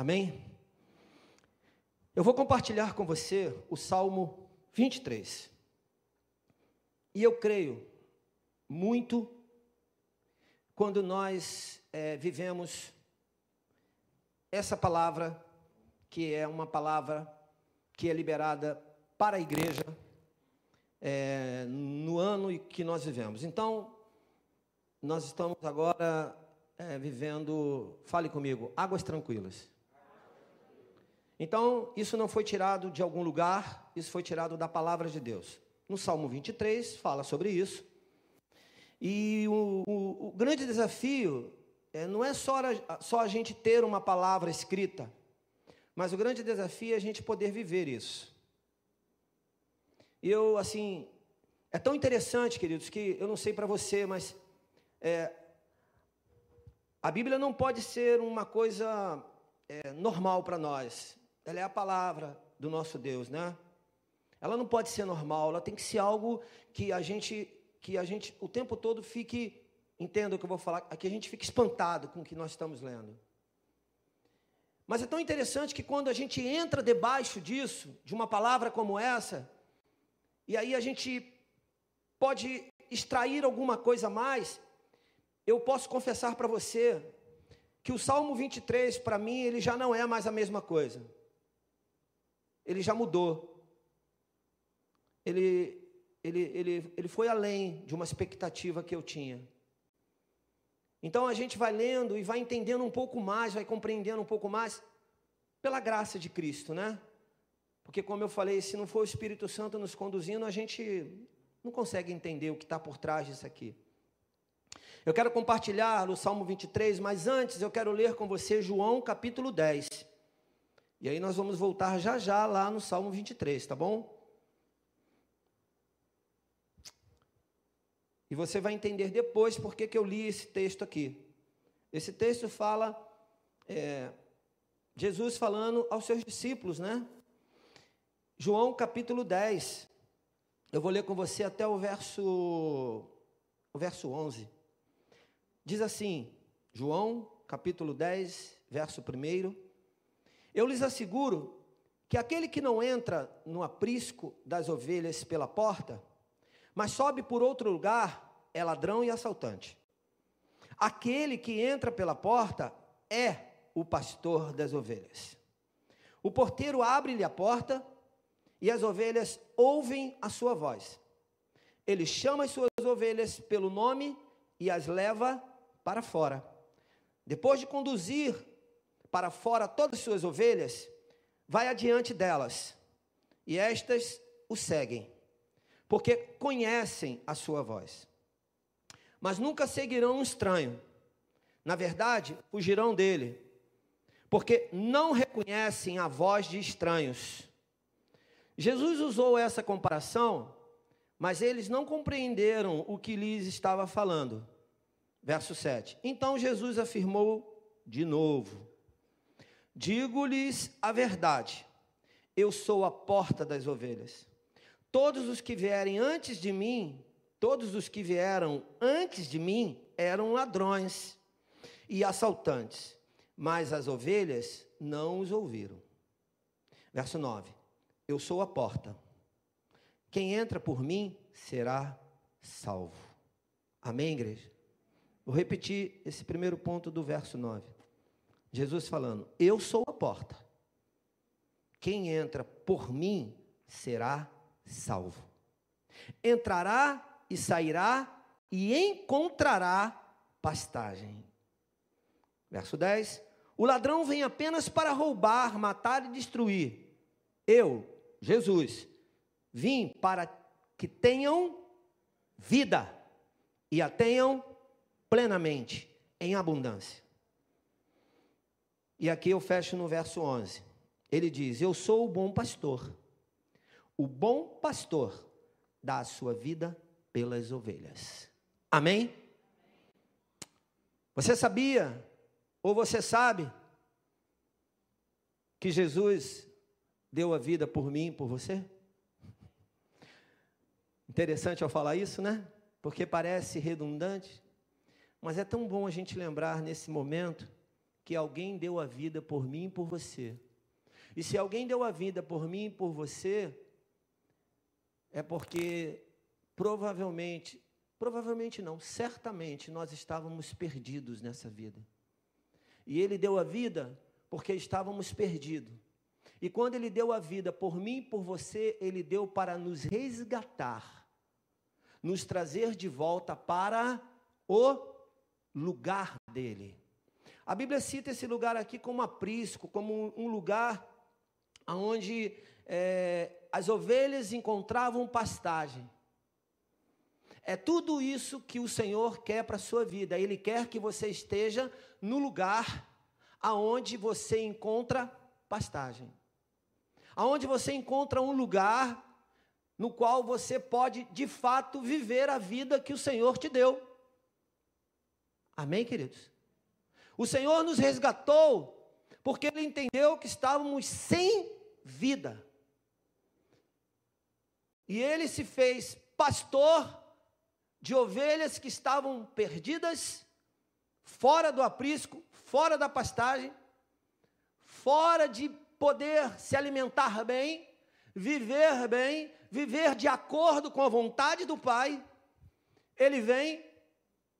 Amém? Eu vou compartilhar com você o Salmo 23. E eu creio muito quando nós vivemos essa palavra, que é uma palavra que é liberada para a igreja no ano que nós vivemos. Então, nós estamos agora vivendo, fale comigo, águas tranquilas. Então, isso não foi tirado de algum lugar, isso foi tirado da palavra de Deus. No Salmo 23, fala sobre isso. E o grande desafio não é só a gente ter uma palavra escrita, mas o grande desafio é a gente poder viver isso. E é tão interessante, queridos, que eu não sei para você, mas a Bíblia não pode ser uma coisa normal para nós. Ela é a palavra do nosso Deus, né? Ela não pode ser normal, ela tem que ser algo que a gente o tempo todo fique, entenda o que eu vou falar, que a gente fique espantado com o que nós estamos lendo. Mas é tão interessante que quando a gente entra debaixo disso, de uma palavra como essa, e aí a gente pode extrair alguma coisa a mais, eu posso confessar para você que o Salmo 23, para mim, ele já não é mais a mesma coisa. Ele já mudou. Ele foi além de uma expectativa que eu tinha. Então a gente vai lendo e vai entendendo um pouco mais, vai compreendendo um pouco mais, pela graça de Cristo, né? Porque, como eu falei, se não for o Espírito Santo nos conduzindo, a gente não consegue entender o que está por trás disso aqui. Eu quero compartilhar o Salmo 23, mas antes eu quero ler com você João capítulo 10. E aí nós vamos voltar já lá no Salmo 23, tá bom? E você vai entender depois por que eu li esse texto aqui. Esse texto fala, Jesus falando aos seus discípulos, né? João capítulo 10. Eu vou ler com você até o verso 11. Diz assim, João capítulo 10, verso 1. Eu lhes asseguro que aquele que não entra no aprisco das ovelhas pela porta, mas sobe por outro lugar, é ladrão e assaltante. Aquele que entra pela porta é o pastor das ovelhas. O porteiro abre-lhe a porta e as ovelhas ouvem a sua voz. Ele chama as suas ovelhas pelo nome e as leva para fora. Depois de conduzir para fora todas as suas ovelhas, vai adiante delas, e estas o seguem, porque conhecem a sua voz. Mas nunca seguirão um estranho. Na verdade, fugirão dele, porque não reconhecem a voz de estranhos. Jesus usou essa comparação, mas eles não compreenderam o que lhes estava falando. Verso 7. Então Jesus afirmou de novo: digo-lhes a verdade, eu sou a porta das ovelhas. Todos os que vieram antes de mim eram ladrões e assaltantes, mas as ovelhas não os ouviram. Verso 9. Eu sou a porta. Quem entra por mim será salvo. Amém, igreja? Vou repetir esse primeiro ponto do verso 9. Jesus falando, eu sou a porta. Quem entra por mim será salvo. Entrará e sairá e encontrará pastagem. Verso 10. O ladrão vem apenas para roubar, matar e destruir. Eu, Jesus, vim para que tenham vida e a tenham plenamente, em abundância. E aqui eu fecho no verso 11. Ele diz, eu sou o bom pastor. O bom pastor dá a sua vida pelas ovelhas. Amém? Você sabia, ou você sabe, que Jesus deu a vida por mim e por você? Interessante eu falar isso, né? Porque parece redundante, mas é tão bom a gente lembrar nesse momento que alguém deu a vida por mim e por você. E se alguém deu a vida por mim e por você, é porque provavelmente não, certamente nós estávamos perdidos nessa vida. E Ele deu a vida porque estávamos perdidos. E quando Ele deu a vida por mim e por você, Ele deu para nos resgatar, nos trazer de volta para o lugar dEle. A Bíblia cita esse lugar aqui como aprisco, como um lugar onde as ovelhas encontravam pastagem. É tudo isso que o Senhor quer para a sua vida. Ele quer que você esteja no lugar aonde você encontra pastagem. Aonde você encontra um lugar no qual você pode, de fato, viver a vida que o Senhor te deu. Amém, queridos? O Senhor nos resgatou porque Ele entendeu que estávamos sem vida. E Ele se fez pastor de ovelhas que estavam perdidas, fora do aprisco, fora da pastagem, fora de poder se alimentar bem, viver de acordo com a vontade do Pai. Ele vem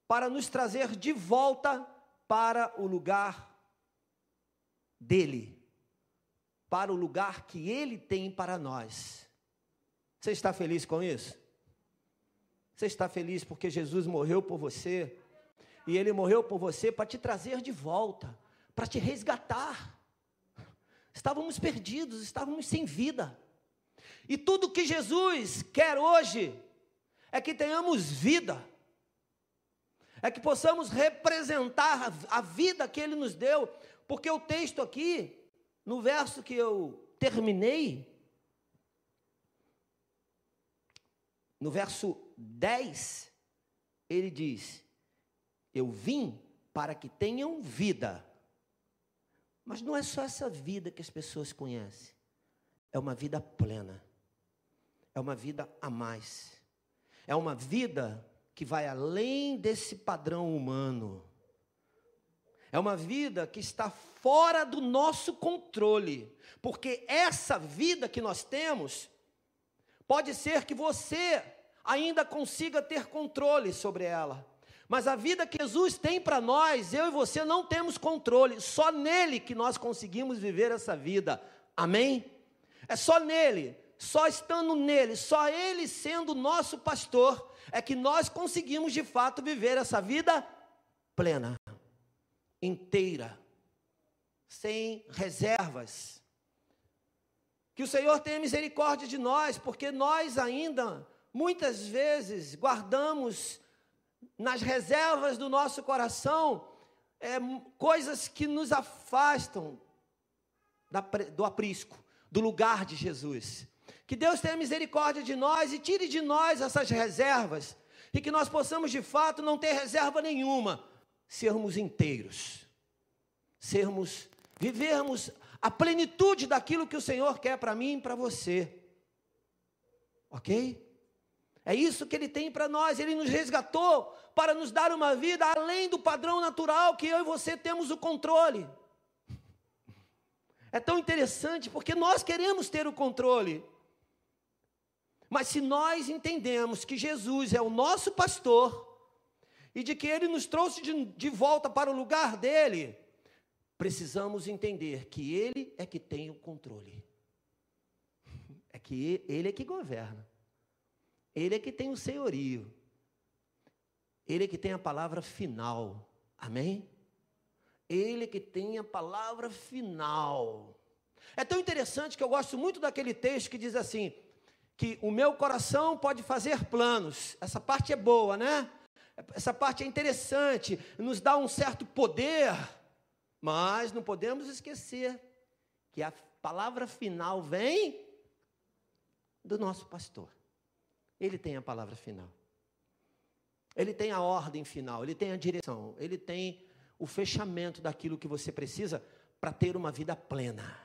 para nos trazer de volta para o lugar dEle, para o lugar que Ele tem para nós. Você está feliz com isso? Você está feliz porque Jesus morreu por você? E Ele morreu por você para te trazer de volta, para te resgatar. Estávamos perdidos, estávamos sem vida. E tudo que Jesus quer hoje é que tenhamos vida. É que possamos representar a vida que Ele nos deu. Porque o texto aqui, no verso que eu terminei, no verso 10, ele diz: eu vim para que tenham vida. Mas não é só essa vida que as pessoas conhecem. É uma vida plena. É uma vida a mais. É uma vida que vai além desse padrão humano. É uma vida que está fora do nosso controle. Porque essa vida que nós temos, pode ser que você ainda consiga ter controle sobre ela. Mas a vida que Jesus tem para nós, eu e você não temos controle. Só nele que nós conseguimos viver essa vida. Amém? É só nele, só estando nele, só ele sendo nosso pastor, é que nós conseguimos de fato viver essa vida plena, inteira, sem reservas. Que o Senhor tenha misericórdia de nós, porque nós ainda, muitas vezes, guardamos nas reservas do nosso coração coisas que nos afastam do aprisco, do lugar de Jesus. Que Deus tenha misericórdia de nós e tire de nós essas reservas, e que nós possamos de fato não ter reserva nenhuma, sermos inteiros, vivermos a plenitude daquilo que o Senhor quer para mim e para você. Ok? É isso que Ele tem para nós. Ele nos resgatou para nos dar uma vida além do padrão natural que eu e você temos o controle. É tão interessante porque nós queremos ter o controle. Mas se nós entendemos que Jesus é o nosso pastor e de que Ele nos trouxe de volta para o lugar dEle, precisamos entender que Ele é que tem o controle. É que Ele é que governa. Ele é que tem o senhorio. Ele é que tem a palavra final. Amém? Ele é que tem a palavra final. É tão interessante que eu gosto muito daquele texto que diz assim, que o meu coração pode fazer planos. Essa parte é boa, né? Essa parte é interessante, nos dá um certo poder, mas não podemos esquecer que a palavra final vem do nosso pastor. Ele tem a palavra final. Ele tem a ordem final, ele tem a direção, ele tem o fechamento daquilo que você precisa para ter uma vida plena.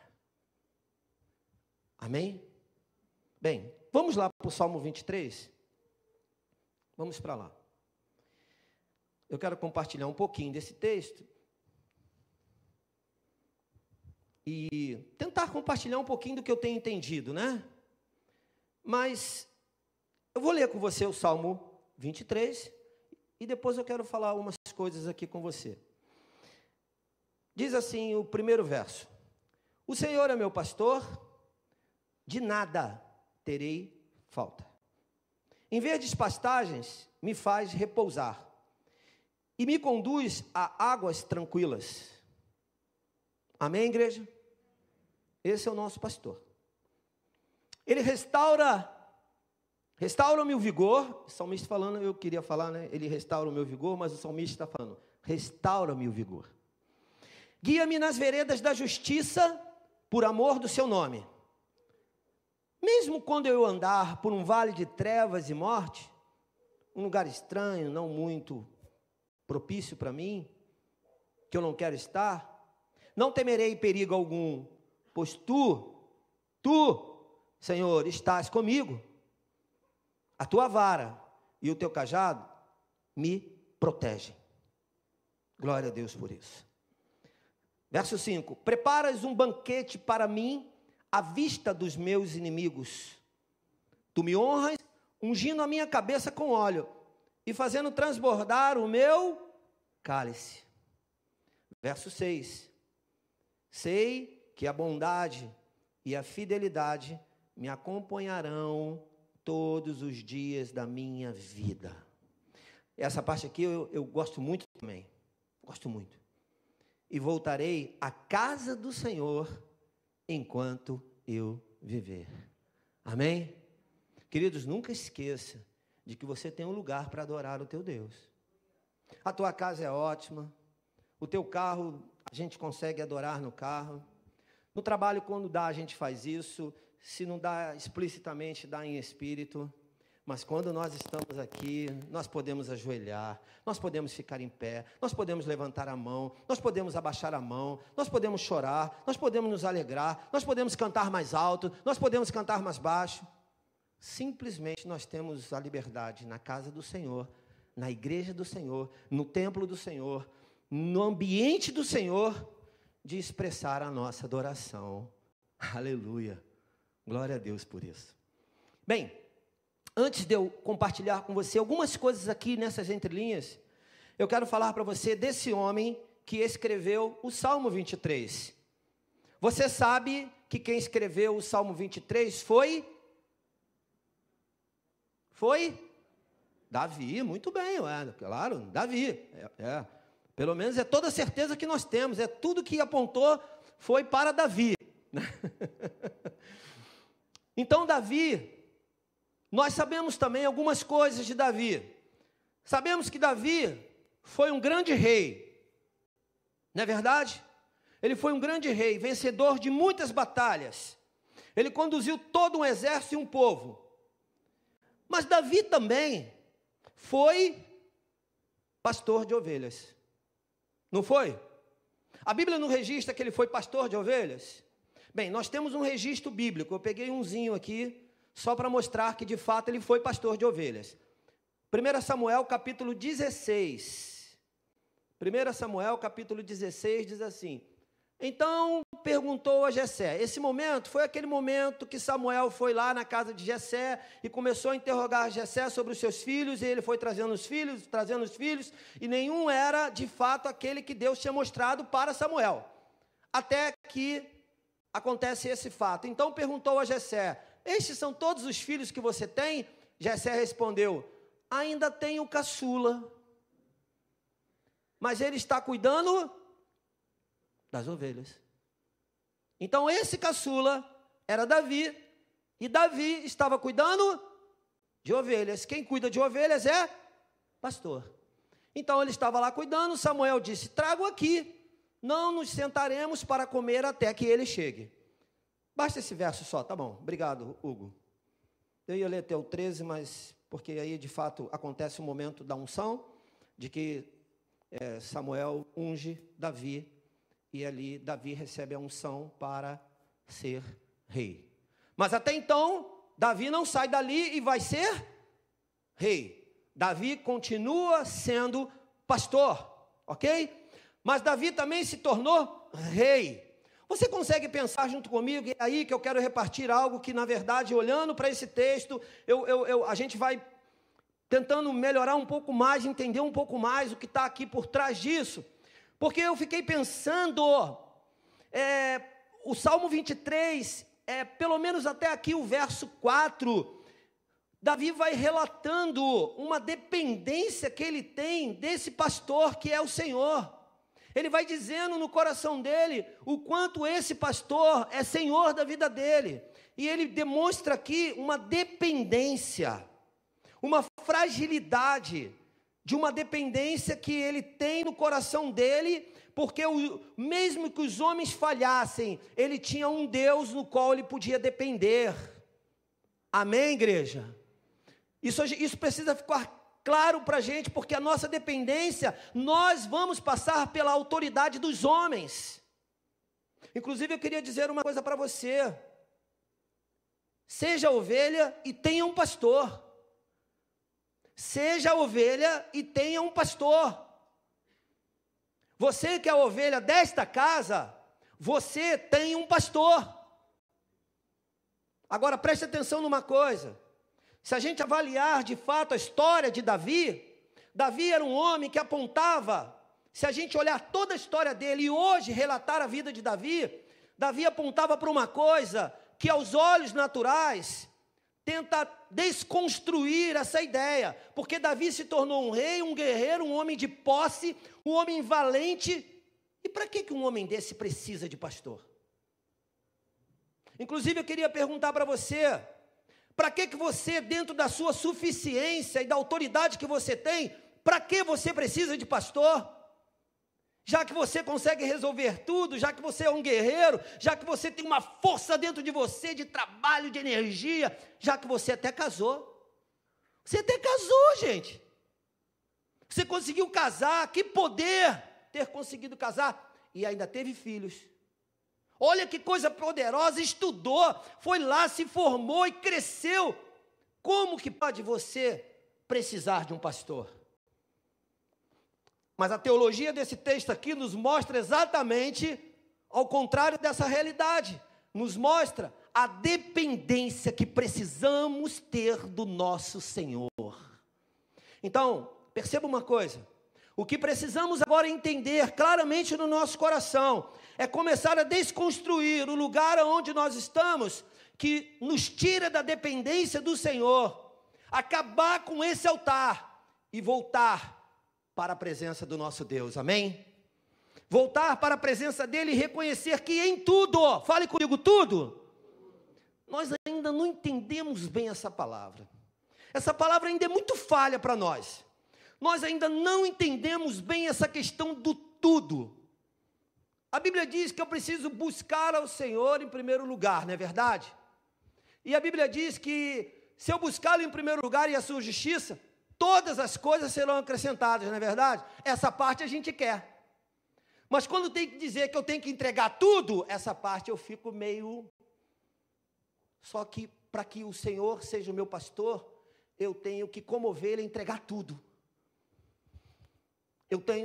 Amém? Bem, vamos lá para o Salmo 23? Vamos para lá. Eu quero compartilhar um pouquinho desse texto. e tentar compartilhar um pouquinho do que eu tenho entendido, né? Mas eu vou ler com você o Salmo 23 e depois eu quero falar umas coisas aqui com você. Diz assim o primeiro verso: o Senhor é meu pastor, de nada terei falta. Em verdes pastagens me faz repousar e me conduz a águas tranquilas. Amém, igreja? Esse é o nosso pastor. Ele restaura-me o vigor. O salmista falando, eu queria falar, né? Ele restaura o meu vigor, mas o salmista está falando, restaura-me o vigor. Guia-me nas veredas da justiça, por amor do seu nome. Mesmo quando eu andar por um vale de trevas e morte, um lugar estranho, não muito propício para mim, que eu não quero estar, não temerei perigo algum, pois tu, Senhor, estás comigo. A tua vara e o teu cajado me protegem. Glória a Deus por isso. Verso 5: preparas um banquete para mim à vista dos meus inimigos. Tu me honras, ungindo a minha cabeça com óleo e fazendo transbordar o meu cálice. Verso 6: sei que a bondade e a fidelidade me acompanharão todos os dias da minha vida. Essa parte aqui eu gosto muito também. Gosto muito. E voltarei à casa do Senhor enquanto eu viver. Amém? Queridos, nunca esqueça de que você tem um lugar para adorar o teu Deus. A tua casa é ótima. O teu carro, a gente consegue adorar no carro. No trabalho, quando dá, a gente faz isso. Se não dá explicitamente, dá em espírito. Mas quando nós estamos aqui, nós podemos ajoelhar, nós podemos ficar em pé, nós podemos levantar a mão, nós podemos abaixar a mão, nós podemos chorar, nós podemos nos alegrar, nós podemos cantar mais alto, nós podemos cantar mais baixo. Simplesmente nós temos a liberdade na casa do Senhor, na igreja do Senhor, no templo do Senhor, no ambiente do Senhor, de expressar a nossa adoração. Aleluia. Glória a Deus por isso. Bem, antes de eu compartilhar com você algumas coisas aqui nessas entrelinhas, eu quero falar para você desse homem que escreveu o Salmo 23. Você sabe que quem escreveu o Salmo 23 foi Davi, muito bem, claro, Davi. Pelo menos é toda a certeza que nós temos, é tudo que apontou foi para Davi. Então Davi, nós sabemos também algumas coisas de Davi. Sabemos que Davi foi um grande rei, não é verdade? Ele foi um grande rei, vencedor de muitas batalhas. Ele conduziu todo um exército e um povo. Mas Davi também foi pastor de ovelhas. Não foi? A Bíblia não registra que ele foi pastor de ovelhas? Bem, nós temos um registro bíblico. Eu peguei umzinho aqui, só para mostrar que de fato ele foi pastor de ovelhas. 1 Samuel capítulo 16. 1 Samuel capítulo 16 diz assim: então perguntou a Jessé. Esse momento foi aquele momento que Samuel foi lá na casa de Jessé e começou a interrogar Jessé sobre os seus filhos, e ele foi trazendo os filhos, e nenhum era de fato aquele que Deus tinha mostrado para Samuel. Até que acontece esse fato. Então perguntou a Jessé: estes são todos os filhos que você tem? Jessé respondeu: ainda tenho o caçula, mas ele está cuidando das ovelhas. Então esse caçula era Davi, e Davi estava cuidando de ovelhas. Quem cuida de ovelhas é pastor. Então ele estava lá cuidando. Samuel disse: trago aqui, não nos sentaremos para comer até que ele chegue. Basta esse verso só, tá bom, obrigado, Hugo. Eu ia ler até o 13, mas porque aí de fato acontece o momento da unção, de que Samuel unge Davi, e ali Davi recebe a unção para ser rei. Mas até então, Davi não sai dali e vai ser rei. Davi continua sendo pastor, ok? Mas Davi também se tornou rei. Você consegue pensar junto comigo? E é aí que eu quero repartir algo que, na verdade, olhando para esse texto, a gente vai tentando melhorar um pouco mais, entender um pouco mais o que está aqui por trás disso. Porque eu fiquei pensando, o Salmo 23, pelo menos até aqui o verso 4, Davi vai relatando uma dependência que ele tem desse pastor que é o Senhor. Ele vai dizendo no coração dele o quanto esse pastor é senhor da vida dele. E ele demonstra aqui uma dependência, uma fragilidade de uma dependência que ele tem no coração dele, porque mesmo que os homens falhassem, ele tinha um Deus no qual ele podia depender. Amém, igreja? Isso precisa ficar claro para a gente, porque a nossa dependência, nós vamos passar pela autoridade dos homens. Inclusive, eu queria dizer uma coisa para você: seja ovelha e tenha um pastor. Seja ovelha e tenha um pastor. Você que é a ovelha desta casa, você tem um pastor. Agora preste atenção numa coisa. Se a gente avaliar de fato a história de Davi, Davi era um homem que apontava, se a gente olhar toda a história dele e hoje relatar a vida de Davi, Davi apontava para uma coisa que aos olhos naturais tenta desconstruir essa ideia, porque Davi se tornou um rei, um guerreiro, um homem de posse, um homem valente. E para que um homem desse precisa de pastor? Inclusive eu queria perguntar para você, para que você, dentro da sua suficiência e da autoridade que você tem, para que você precisa de pastor? Já que você consegue resolver tudo, já que você é um guerreiro, já que você tem uma força dentro de você, de trabalho, de energia, já que você até casou. Você até casou, gente. Você conseguiu casar, que poder ter conseguido casar, e ainda teve filhos. Olha que coisa poderosa, estudou, foi lá, se formou e cresceu. Como que pode você precisar de um pastor? Mas a teologia desse texto aqui nos mostra exatamente ao contrário dessa realidade. Nos mostra a dependência que precisamos ter do nosso Senhor. Então, perceba uma coisa. O que precisamos agora entender claramente no nosso coração é começar a desconstruir o lugar onde nós estamos, que nos tira da dependência do Senhor, acabar com esse altar e voltar para a presença do nosso Deus, amém? Voltar para a presença dEle e reconhecer que em tudo, fale comigo, tudo. Nós ainda não entendemos bem essa palavra. Essa palavra ainda é muito falha para nós. Nós ainda não entendemos bem essa questão do tudo. A Bíblia diz que eu preciso buscar ao Senhor em primeiro lugar, não é verdade? E a Bíblia diz que se eu buscá-lo em primeiro lugar e a sua justiça, todas as coisas serão acrescentadas, não é verdade? Essa parte a gente quer. Mas quando tem que dizer que eu tenho que entregar tudo, essa parte eu fico meio... Só que para que o Senhor seja o meu pastor, eu tenho que, como ovelha, entregar tudo.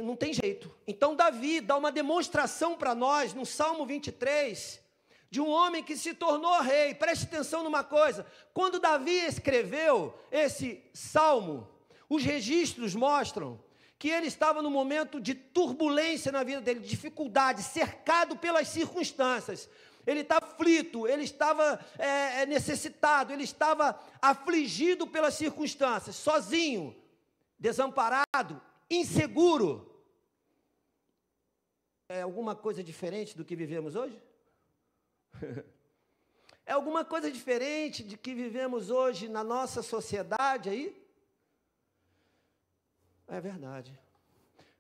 Não tem jeito. Então Davi dá uma demonstração para nós, no Salmo 23, de um homem que se tornou rei. Preste atenção numa coisa. Quando Davi escreveu esse Salmo, os registros mostram que ele estava num momento de turbulência na vida dele, de dificuldade, cercado pelas circunstâncias. Ele estava aflito, ele estava necessitado, ele estava afligido pelas circunstâncias, sozinho, desamparado, inseguro. É alguma coisa diferente do que vivemos hoje? É alguma coisa diferente de que vivemos hoje na nossa sociedade aí? É verdade.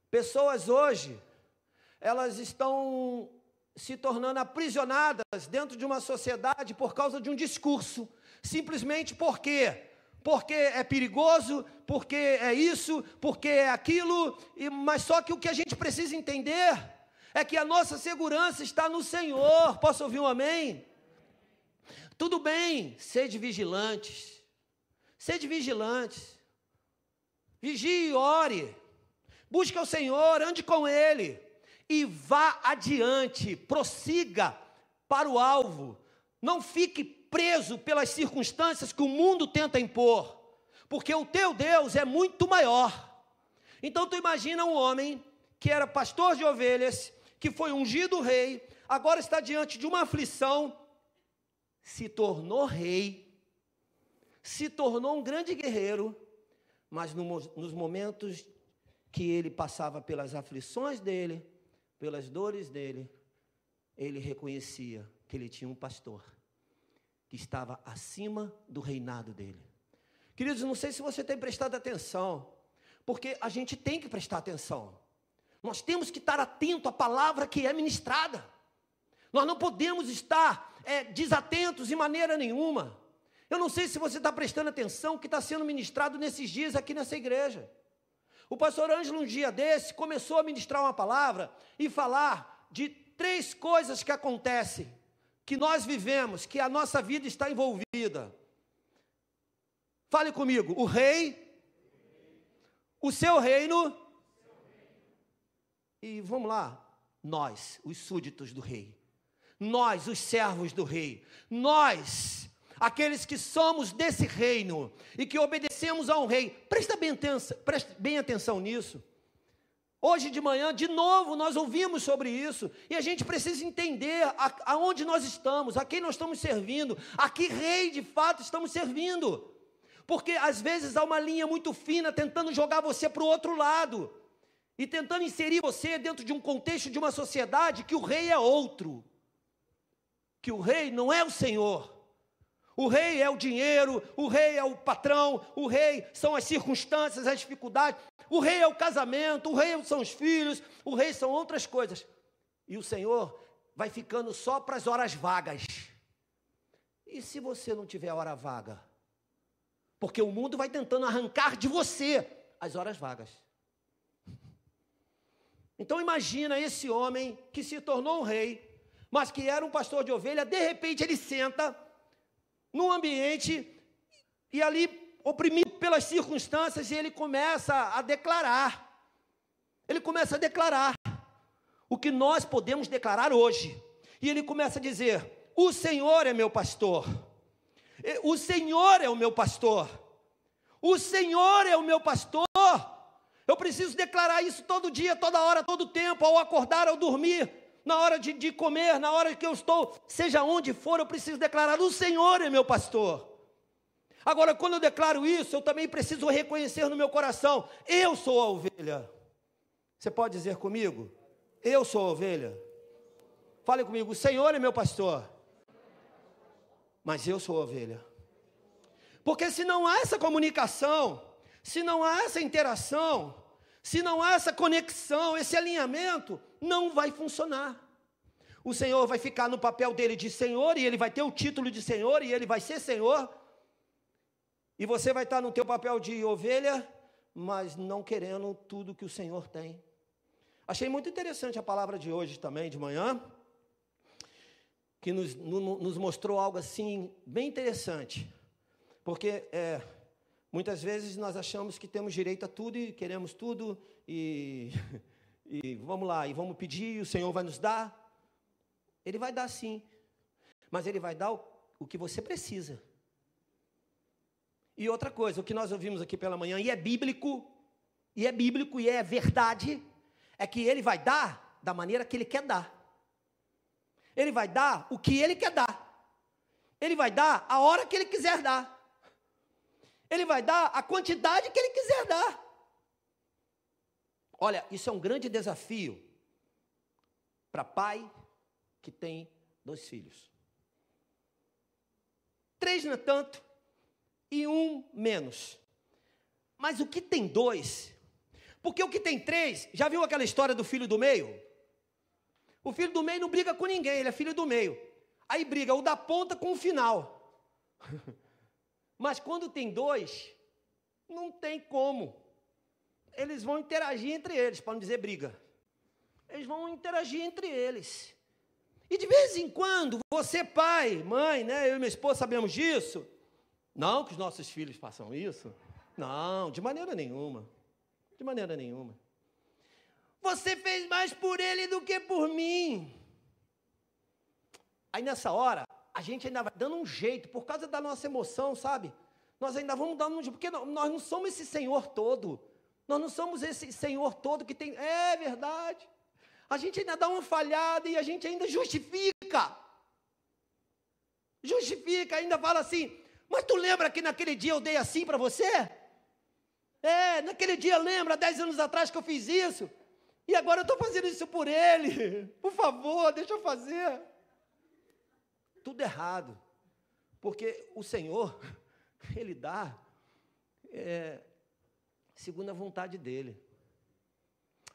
Pessoas hoje, elas estão se tornando aprisionadas dentro de uma sociedade por causa de um discurso. Simplesmente por quê? Porque é perigoso, porque é isso, porque é aquilo, mas só que o que a gente precisa entender é que a nossa segurança está no Senhor. Posso ouvir um amém? Tudo bem, sede vigilantes, vigie e ore, busque ao Senhor, ande com Ele, e vá adiante, prossiga para o alvo. Não fique preso pelas circunstâncias que o mundo tenta impor, porque o teu Deus é muito maior. Então tu imagina um homem que era pastor de ovelhas, que foi ungido rei, agora está diante de uma aflição, se tornou rei, se tornou um grande guerreiro, mas nos momentos que ele passava pelas aflições dele, pelas dores dele, ele reconhecia que ele tinha um pastor que estava acima do reinado dele. Queridos, não sei se você tem prestado atenção, porque a gente tem que prestar atenção. Nós temos que estar atento à palavra que é ministrada. Nós não podemos estar desatentos de maneira nenhuma. Eu não sei se você está prestando atenção o que está sendo ministrado nesses dias aqui nessa igreja. O pastor Ângelo, um dia desse, começou a ministrar uma palavra e falar de 3 coisas que acontecem, que nós vivemos, que a nossa vida está envolvida. Fale comigo, o rei, o seu reino, e vamos lá, nós, os súditos do rei, nós, os servos do rei, nós, aqueles que somos desse reino e que obedecemos a um rei. Preste bem atenção nisso. Hoje de manhã, de novo, nós ouvimos sobre isso, e a gente precisa entender aonde nós estamos, a quem nós estamos servindo, a que rei de fato estamos servindo, porque às vezes há uma linha muito fina tentando jogar você para o outro lado, e tentando inserir você dentro de um contexto de uma sociedade que o rei é outro, que o rei não é o Senhor. O rei é o dinheiro, o rei é o patrão, o rei são as circunstâncias, as dificuldades, o rei é o casamento, o rei são os filhos, o rei são outras coisas. E o Senhor vai ficando só para as horas vagas. E se você não tiver hora vaga? Porque o mundo vai tentando arrancar de você as horas vagas. Então imagina esse homem que se tornou um rei, mas que era um pastor de ovelha, de repente ele senta num ambiente, e ali, oprimido pelas circunstâncias, e ele começa a declarar. Ele começa a declarar o que nós podemos declarar hoje. E ele começa a dizer: o Senhor é meu pastor. O Senhor é o meu pastor. O Senhor é o meu pastor. Eu preciso declarar isso todo dia, toda hora, todo tempo, ao acordar, ao dormir, na hora de comer, na hora que eu estou, seja onde for, eu preciso declarar: o Senhor é meu pastor. Agora, quando eu declaro isso, eu também preciso reconhecer no meu coração: eu sou a ovelha. Você pode dizer comigo? Eu sou a ovelha. Fale comigo: o Senhor é meu pastor, mas eu sou a ovelha. Porque se não há essa comunicação, se não há essa interação, se não há essa conexão, esse alinhamento, não vai funcionar. O Senhor vai ficar no papel dele de Senhor, e ele vai ter o título de Senhor, e ele vai ser Senhor, e você vai estar no teu papel de ovelha, mas não querendo tudo que o Senhor tem. Achei muito interessante a palavra de hoje também, de manhã, que nos mostrou algo assim, bem interessante, porque muitas vezes nós achamos que temos direito a tudo, e queremos tudo, e vamos lá, e vamos pedir, e o Senhor vai nos dar. Ele vai dar sim, mas Ele vai dar o que você precisa. E outra coisa, o que nós ouvimos aqui pela manhã, e é bíblico, e é verdade, é que Ele vai dar da maneira que Ele quer dar. Ele vai dar o que Ele quer dar. Ele vai dar a hora que Ele quiser dar. Ele vai dar a quantidade que Ele quiser dar. Olha, isso é um grande desafio para pai que tem 2 filhos. 3 não é tanto, e 1 menos. Mas o que tem 2? Porque o que tem 3, já viu aquela história do filho do meio? O filho do meio não briga com ninguém, ele é filho do meio. Aí briga o da ponta com o final. Mas quando tem 2, não tem como. Eles vão interagir entre eles, para não dizer briga. Eles vão interagir entre eles. E de vez em quando, você pai, mãe, né, eu e minha esposa sabemos disso. Não que os nossos filhos façam isso. Não, de maneira nenhuma. De maneira nenhuma. Você fez mais por ele do que por mim. Aí nessa hora, a gente ainda vai dando um jeito, por causa da nossa emoção, sabe? Nós ainda vamos dando um jeito, porque nós não somos esse Senhor todo. Nós não somos esse Senhor todo que tem... É verdade. A gente ainda dá uma falhada e a gente ainda justifica. Justifica, ainda fala assim, mas tu lembra que naquele dia eu dei assim para você? Naquele dia lembra, 10 anos atrás que eu fiz isso? E agora eu estou fazendo isso por ele. Por favor, deixa eu fazer. Tudo errado. Porque o Senhor, Ele dá segundo a vontade dEle.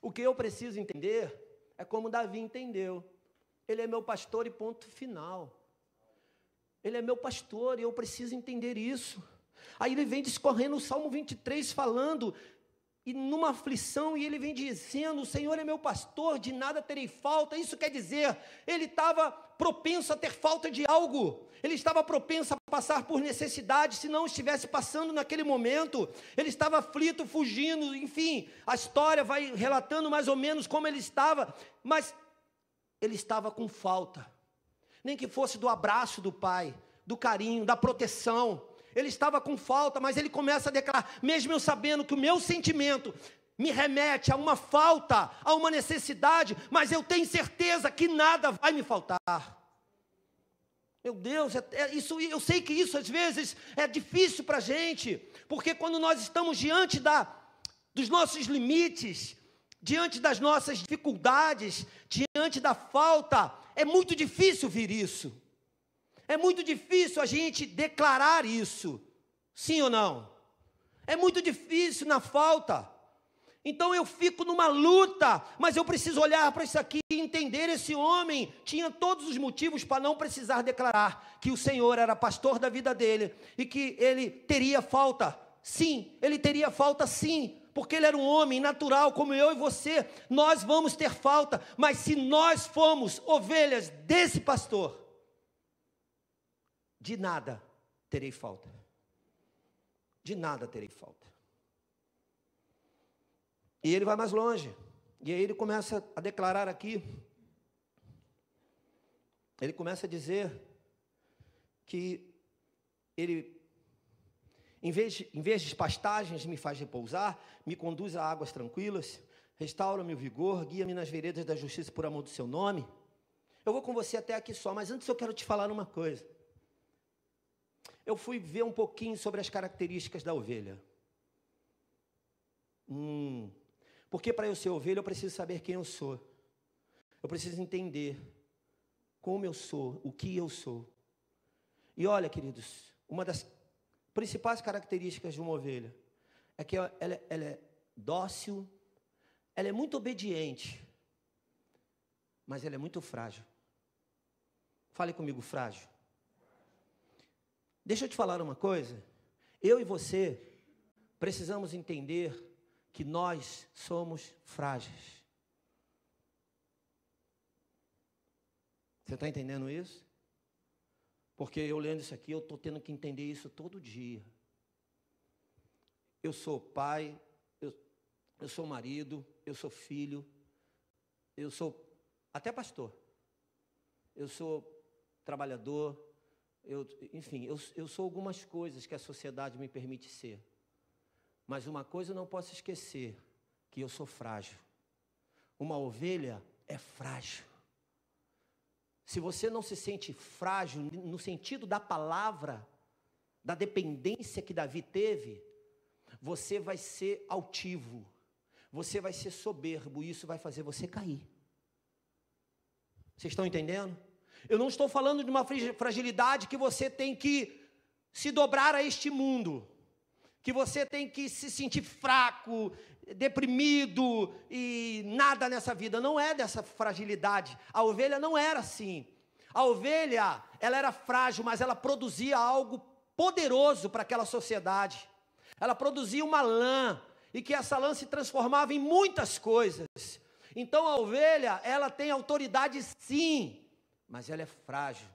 O que eu preciso entender é como Davi entendeu. Ele é meu pastor e ponto final. Ele é meu pastor e eu preciso entender isso. Aí ele vem discorrendo o Salmo 23 falando, e numa aflição, e ele vem dizendo, o Senhor é meu pastor, de nada terei falta. Isso quer dizer, ele estava propenso a ter falta de algo. Ele estava propenso a passar por necessidade, se não estivesse passando naquele momento. Ele estava aflito, fugindo, enfim. A história vai relatando mais ou menos como ele estava, mas ele estava com falta. Nem que fosse do abraço do pai, do carinho, da proteção. Ele estava com falta, mas ele começa a declarar, mesmo eu sabendo que o meu sentimento me remete a uma falta, a uma necessidade, mas eu tenho certeza que nada vai me faltar. Meu Deus, isso, eu sei que isso às vezes é difícil para a gente, porque quando nós estamos diante dos nossos limites, diante das nossas dificuldades, diante da falta, é muito difícil vir isso. É muito difícil a gente declarar isso, sim ou não? É muito difícil na falta. Então eu fico numa luta, mas eu preciso olhar para isso aqui e entender, esse homem tinha todos os motivos para não precisar declarar que o Senhor era pastor da vida dele e que ele teria falta. Sim, ele teria falta sim, porque ele era um homem natural como eu e você. Nós vamos ter falta, mas se nós formos ovelhas desse pastor, de nada terei falta. De nada terei falta. E ele vai mais longe. E aí ele começa a declarar aqui. Ele começa a dizer que ele, em vez de pastagens, me faz repousar, me conduz a águas tranquilas, restaura-me o vigor, guia-me nas veredas da justiça por amor do seu nome. Eu vou com você até aqui só, mas antes eu quero te falar uma coisa. Eu fui ver um pouquinho sobre as características da ovelha. Porque para eu ser ovelha, eu preciso saber quem eu sou. Eu preciso entender como eu sou, o que eu sou. E olha, queridos, uma das principais características de uma ovelha é que ela é dócil, ela é muito obediente, mas ela é muito frágil. Fale comigo, frágil. Deixa eu te falar uma coisa. Eu e você precisamos entender que nós somos frágeis. Você está entendendo isso? Porque eu lendo isso aqui, eu estou tendo que entender isso todo dia. Eu sou pai, eu sou marido, eu sou filho, eu sou até pastor, eu sou trabalhador, enfim, eu sou algumas coisas que a sociedade me permite ser. Mas uma coisa eu não posso esquecer, que eu sou frágil. Uma ovelha é frágil. Se você não se sente frágil, no sentido da palavra, da dependência que Davi teve, você vai ser altivo, você vai ser soberbo, e isso vai fazer você cair. Vocês estão entendendo? Eu não estou falando de uma fragilidade que você tem que se dobrar a este mundo, que você tem que se sentir fraco, deprimido e nada nessa vida. Não é dessa fragilidade. A ovelha não era assim. A ovelha, ela era frágil, mas ela produzia algo poderoso para aquela sociedade. Ela produzia uma lã, e que essa lã se transformava em muitas coisas. Então a ovelha, ela tem autoridade sim, mas ela é frágil.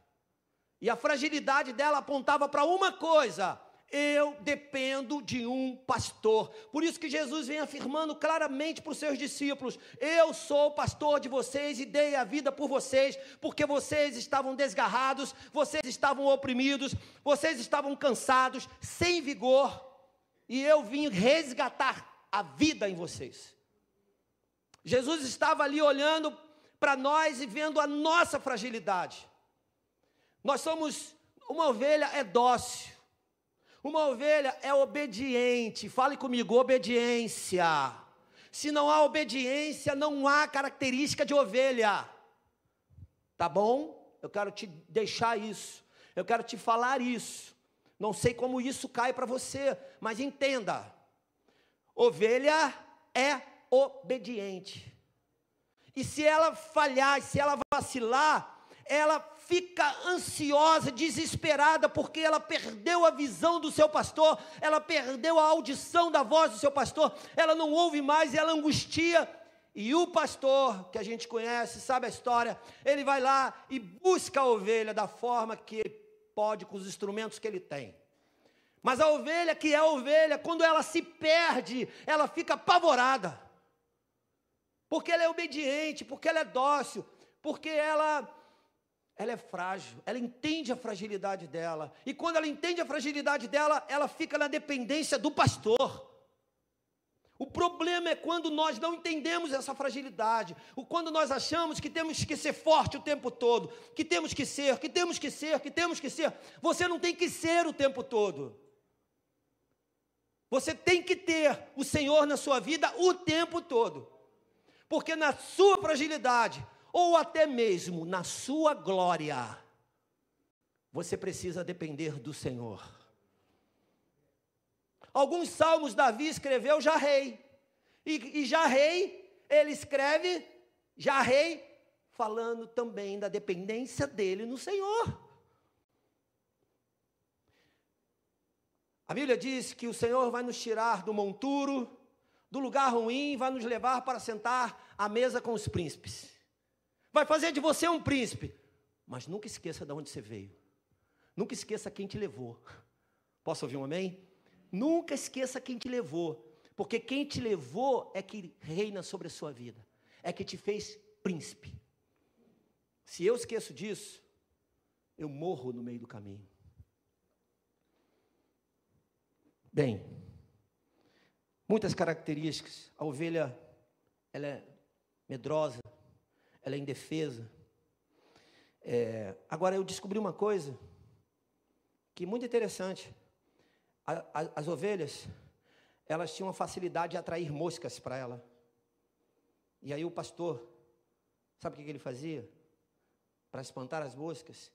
E a fragilidade dela apontava para uma coisa: eu dependo de um pastor. Por isso que Jesus vem afirmando claramente para os seus discípulos: eu sou o pastor de vocês e dei a vida por vocês, porque vocês estavam desgarrados, vocês estavam oprimidos, vocês estavam cansados, sem vigor, e eu vim resgatar a vida em vocês. Jesus estava ali olhando para nós e vendo a nossa fragilidade. Nós somos, uma ovelha é dócil, uma ovelha é obediente. Fale comigo, obediência. Se não há obediência, não há característica de ovelha. Tá bom? Eu quero te deixar isso, eu quero te falar isso. Não sei como isso cai para você, mas entenda: ovelha é obediente. E se ela falhar, se ela vacilar, ela fica ansiosa, desesperada, porque ela perdeu a visão do seu pastor, ela perdeu a audição da voz do seu pastor, ela não ouve mais, ela angustia. E o pastor, que a gente conhece, sabe a história, ele vai lá e busca a ovelha da forma que ele pode, com os instrumentos que ele tem. Mas a ovelha que é ovelha, quando ela se perde, ela fica apavorada, porque ela é obediente, porque ela é dócil, porque ela é frágil, ela entende a fragilidade dela, e quando ela entende a fragilidade dela, ela fica na dependência do pastor. O problema é quando nós não entendemos essa fragilidade, quando nós achamos que temos que ser forte o tempo todo, que temos que ser. Você não tem que ser o tempo todo. Você tem que ter o Senhor na sua vida o tempo todo, porque na sua fragilidade, ou até mesmo na sua glória, você precisa depender do Senhor. Alguns salmos Davi escreveu já rei, e já rei, ele escreve já rei, falando também da dependência dele no Senhor. A Bíblia diz que o Senhor vai nos tirar do monturo, do lugar ruim, vai nos levar para sentar à mesa com os príncipes. Vai fazer de você um príncipe, mas nunca esqueça de onde você veio, nunca esqueça quem te levou. Posso ouvir um amém? Nunca esqueça quem te levou, porque quem te levou é que reina sobre a sua vida, é que te fez príncipe. Se eu esqueço disso, eu morro no meio do caminho. Bem, muitas características. A ovelha, ela é medrosa, ela é indefesa. Agora eu descobri uma coisa que é muito interessante. As ovelhas, elas tinham a facilidade de atrair moscas para ela. E aí o pastor, sabe o que ele fazia? Para espantar as moscas,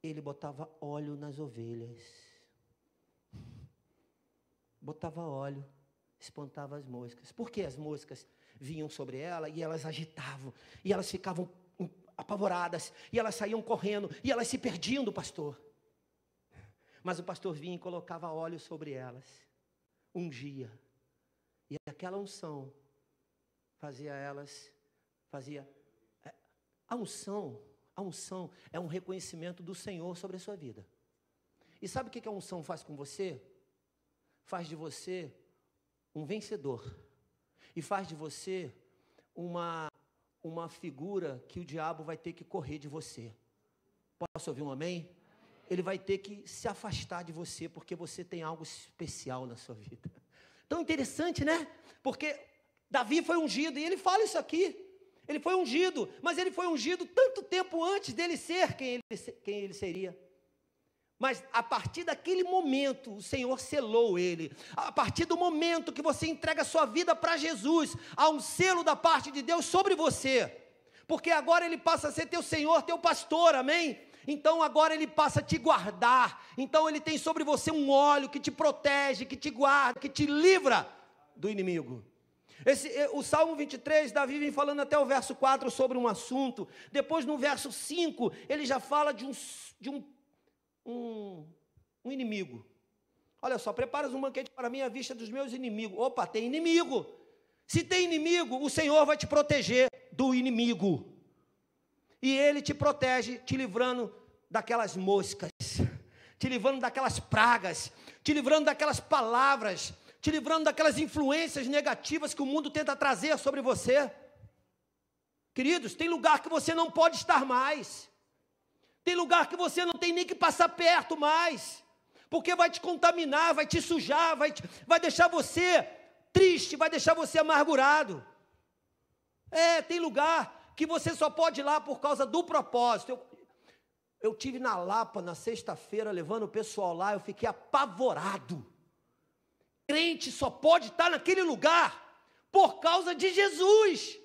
ele botava óleo nas ovelhas. Botava óleo, espantava as moscas. Por que as moscas vinham sobre ela e elas agitavam, e elas ficavam apavoradas, e elas saíam correndo, e elas se perdiam do pastor? Mas o pastor vinha e colocava óleo sobre elas, ungia, e aquela unção a unção é um reconhecimento do Senhor sobre a sua vida. E sabe o que a unção faz com você? Faz de você um vencedor, e faz de você uma figura que o diabo vai ter que correr de você. Posso ouvir um amém? Ele vai ter que se afastar de você, porque você tem algo especial na sua vida. Tão interessante, né? Porque Davi foi ungido, e ele fala isso aqui. Ele foi ungido, mas ele foi ungido tanto tempo antes dele ser quem ele seria. Mas a partir daquele momento, o Senhor selou ele. A partir do momento que você entrega a sua vida para Jesus, há um selo da parte de Deus sobre você. Porque agora ele passa a ser teu Senhor, teu pastor, amém? Então agora ele passa a te guardar. Então ele tem sobre você um óleo que te protege, que te guarda, que te livra do inimigo. O Salmo 23, Davi vem falando até o verso 4 sobre um assunto. Depois no verso 5, ele já fala de um inimigo. Olha só: preparas um banquete para mim à vista dos meus inimigos. Opa, tem inimigo. Se tem inimigo, o Senhor vai te proteger do inimigo. E Ele te protege, te livrando daquelas moscas, te livrando daquelas pragas, te livrando daquelas palavras, te livrando daquelas influências negativas que o mundo tenta trazer sobre você. Queridos, tem lugar que você não pode estar mais, tem lugar que você não tem nem que passar perto mais, porque vai te contaminar, vai te sujar, vai deixar você triste, vai deixar você amargurado. Tem lugar que você só pode ir lá por causa do propósito. Eu tive na Lapa, na sexta-feira, levando o pessoal lá, eu fiquei apavorado. Crente só pode estar naquele lugar por causa de Jesus,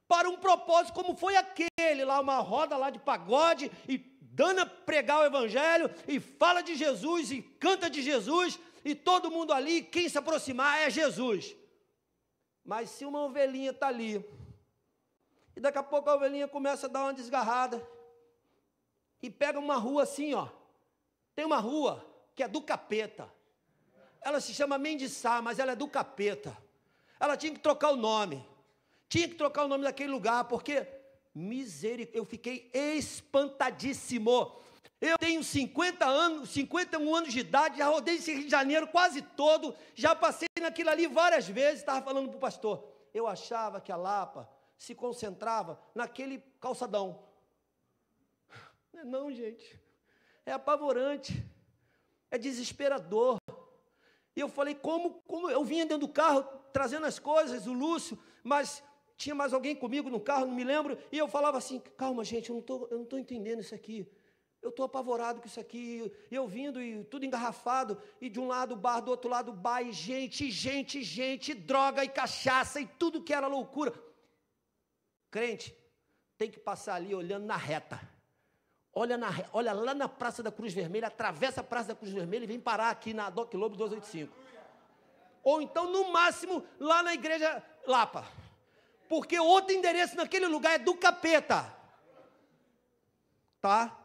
para um propósito como foi aquele lá, uma roda lá de pagode, e dando a pregar o evangelho, e fala de Jesus, e canta de Jesus, e todo mundo ali, quem se aproximar é Jesus. Mas se uma ovelhinha está ali, e daqui a pouco a ovelhinha começa a dar uma desgarrada, e pega uma rua assim, ó, tem uma rua que é do capeta, ela se chama Mendiçá, mas ela é do capeta, ela tinha que trocar o nome daquele lugar, porque, misericórdia, eu fiquei espantadíssimo. Eu tenho 51 anos de idade, já rodei esse Rio de Janeiro quase todo, já passei naquilo ali várias vezes, estava falando para o pastor, eu achava que a Lapa se concentrava naquele calçadão. Não, gente, é apavorante, é desesperador. E eu falei, como eu vinha dentro do carro, trazendo as coisas, o Lúcio, mas tinha mais alguém comigo no carro, não me lembro, e eu falava assim, calma gente, eu não estou entendendo isso aqui, eu estou apavorado com isso aqui, e eu vindo, e tudo engarrafado, e de um lado bar, do outro lado bar, e gente, droga e cachaça, e tudo que era loucura. Crente, tem que passar ali olhando na reta, olha lá na Praça da Cruz Vermelha, atravessa a Praça da Cruz Vermelha e vem parar aqui na Doc Lobo 285. Ou então, no máximo, lá na Igreja Lapa. Porque outro endereço naquele lugar é do capeta. Tá?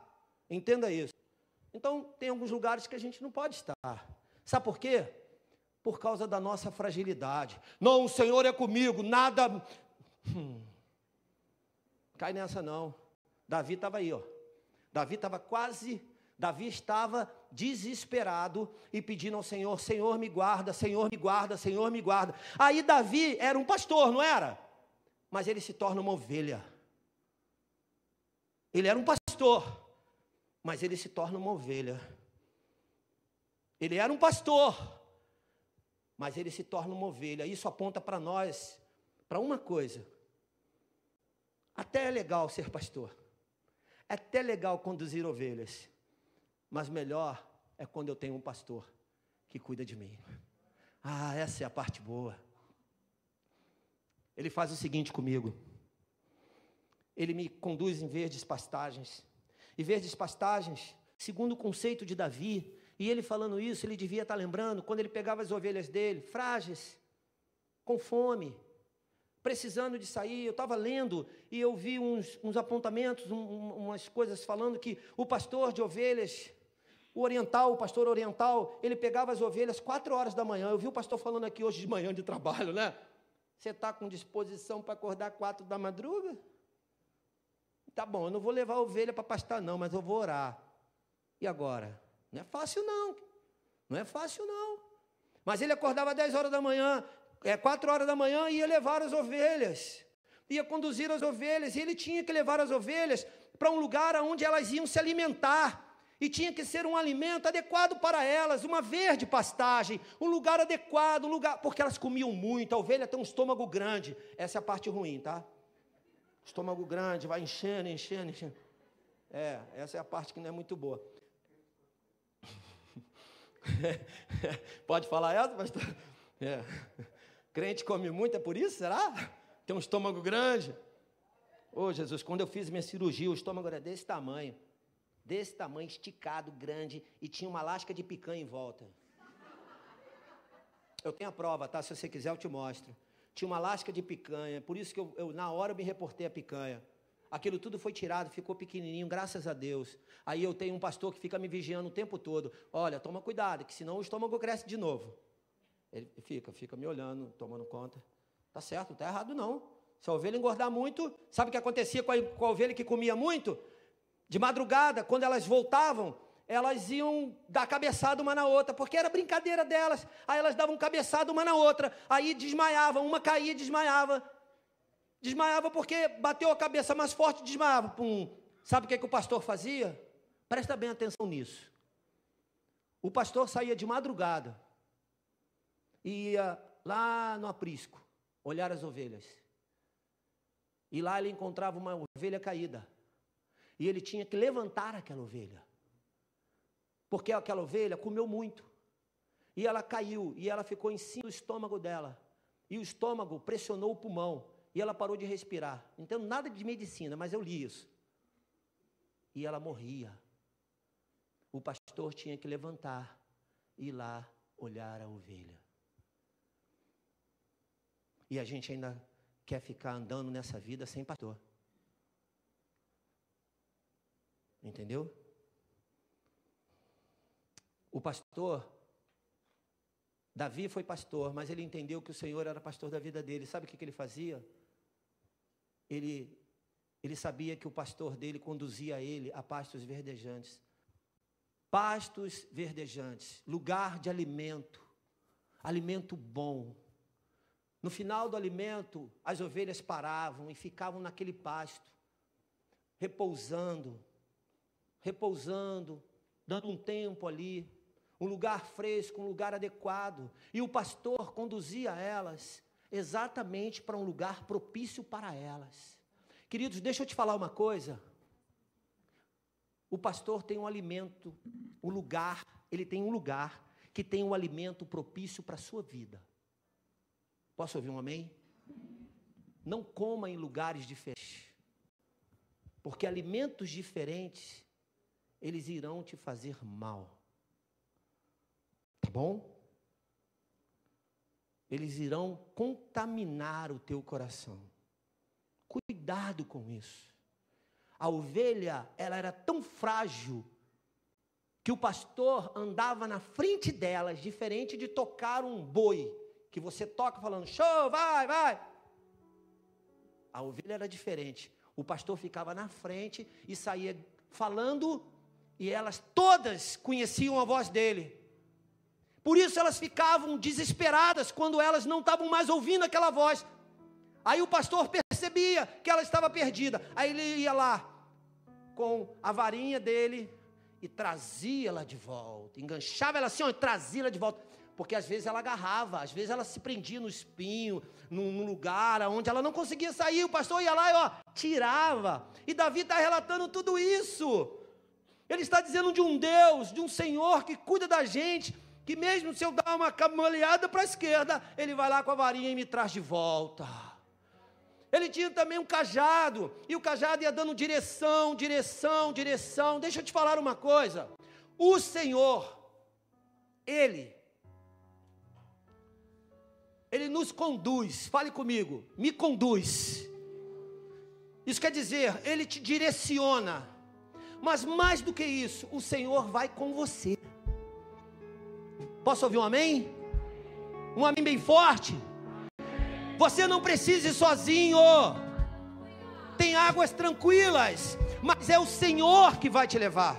Entenda isso. Então, tem alguns lugares que a gente não pode estar. Sabe por quê? Por causa da nossa fragilidade. Não, o Senhor é comigo, nada... Cai nessa não. Davi estava aí, ó. Davi estava desesperado e pedindo ao Senhor, Senhor me guarda, Senhor me guarda, Senhor me guarda. Aí Davi era um pastor, não era? Mas ele se torna uma ovelha. Ele era um pastor, mas ele se torna uma ovelha. Ele era um pastor, mas ele se torna uma ovelha. Isso aponta para nós, para uma coisa. Até é legal ser pastor. É até legal conduzir ovelhas. Mas melhor é quando eu tenho um pastor que cuida de mim. Essa é a parte boa. Ele faz o seguinte comigo. Ele me conduz em verdes pastagens. E verdes pastagens, segundo o conceito de Davi, e ele falando isso, ele devia estar lembrando, quando ele pegava as ovelhas dele, frágeis, com fome, precisando de sair. Eu estava lendo e eu vi uns apontamentos, umas coisas falando que o pastor de ovelhas, o pastor oriental, ele pegava as ovelhas 4 horas da manhã. Eu vi o pastor falando aqui hoje de manhã de trabalho, né? Você está com disposição para acordar 4 da madruga? Tá bom, eu não vou levar a ovelha para pastar não, mas eu vou orar. E agora? Não é fácil não. Não é fácil não. Mas ele acordava 10 horas da manhã, 4 horas da manhã, e ia levar as ovelhas. Ia conduzir as ovelhas, e ele tinha que levar as ovelhas para um lugar onde elas iam se alimentar. E tinha que ser um alimento adequado para elas, uma verde pastagem, um lugar adequado, porque elas comiam muito. A ovelha tem um estômago grande, essa é a parte ruim, tá? Estômago grande, vai enchendo. Essa é a parte que não é muito boa. Pode falar essa, pastor? Crente come muito, é por isso, será? Tem um estômago grande. Jesus, quando eu fiz minha cirurgia, o estômago era desse tamanho, esticado, grande, e tinha uma lasca de picanha em volta. Eu tenho a prova, tá? Se você quiser eu te mostro. Tinha uma lasca de picanha, por isso que eu na hora eu me reportei a picanha. Aquilo tudo foi tirado, ficou pequenininho, graças a Deus. Aí eu tenho um pastor que fica me vigiando o tempo todo. Olha, toma cuidado, que senão o estômago cresce de novo. Ele fica me olhando, tomando conta. Tá certo, não está errado não. Se a ovelha engordar muito, sabe o que acontecia com a ovelha que comia muito? De madrugada, quando elas voltavam, elas iam dar cabeçada uma na outra, porque era brincadeira delas. Aí elas davam cabeçada uma na outra, aí desmaiavam, uma caía e desmaiava. Desmaiava porque bateu a cabeça mais forte, desmaiava. Pum. Sabe o que o pastor fazia? Presta bem atenção nisso. O pastor saía de madrugada, ia lá no aprisco, olhar as ovelhas. E lá ele encontrava uma ovelha caída. E ele tinha que levantar aquela ovelha. Porque aquela ovelha comeu muito. E ela caiu, e ela ficou em cima do estômago dela. E o estômago pressionou o pulmão. E ela parou de respirar. Não entendo nada de medicina, mas eu li isso. E ela morria. O pastor tinha que levantar e ir lá olhar a ovelha. E a gente ainda quer ficar andando nessa vida sem pastor. Entendeu? O pastor, Davi foi pastor, mas ele entendeu que o Senhor era pastor da vida dele. Sabe o que ele fazia? Ele sabia que o pastor dele conduzia ele a pastos verdejantes. Pastos verdejantes, lugar de alimento, alimento bom. No final do alimento, as ovelhas paravam e ficavam naquele pasto, repousando, dando um tempo ali, um lugar fresco, um lugar adequado. E o pastor conduzia elas exatamente para um lugar propício para elas. Queridos, deixa eu te falar uma coisa. O pastor tem um alimento, ele tem um lugar que tem um alimento propício para a sua vida. Posso ouvir um amém? Não coma em lugares diferentes, porque alimentos diferentes, eles irão te fazer mal. Tá bom? Eles irão contaminar o teu coração. Cuidado com isso. A ovelha, ela era tão frágil que o pastor andava na frente delas, diferente de tocar um boi, que você toca falando, show, vai, vai. A ovelha era diferente. O pastor ficava na frente e saía falando, e elas todas conheciam a voz dele. Por isso elas ficavam desesperadas quando elas não estavam mais ouvindo aquela voz. Aí o pastor percebia que ela estava perdida. Aí ele ia lá com a varinha dele e trazia ela de volta. Enganchava ela assim, ó, e trazia ela de volta. Porque às vezes ela agarrava, às vezes ela se prendia no espinho, num lugar onde ela não conseguia sair. O pastor ia lá e ó, tirava. E Davi está relatando tudo isso. Ele está dizendo de um Deus, de um Senhor que cuida da gente, que mesmo se eu dar uma camaleada para a esquerda, Ele vai lá com a varinha e me traz de volta. Ele tinha também um cajado, e o cajado ia dando direção. Deixa eu te falar uma coisa. O Senhor, Ele nos conduz. Fale comigo, me conduz. Isso quer dizer, Ele te direciona. Mas mais do que isso, o Senhor vai com você. Posso ouvir um amém? Um amém bem forte? Você não precisa ir sozinho. Tem águas tranquilas, mas é o Senhor que vai te levar.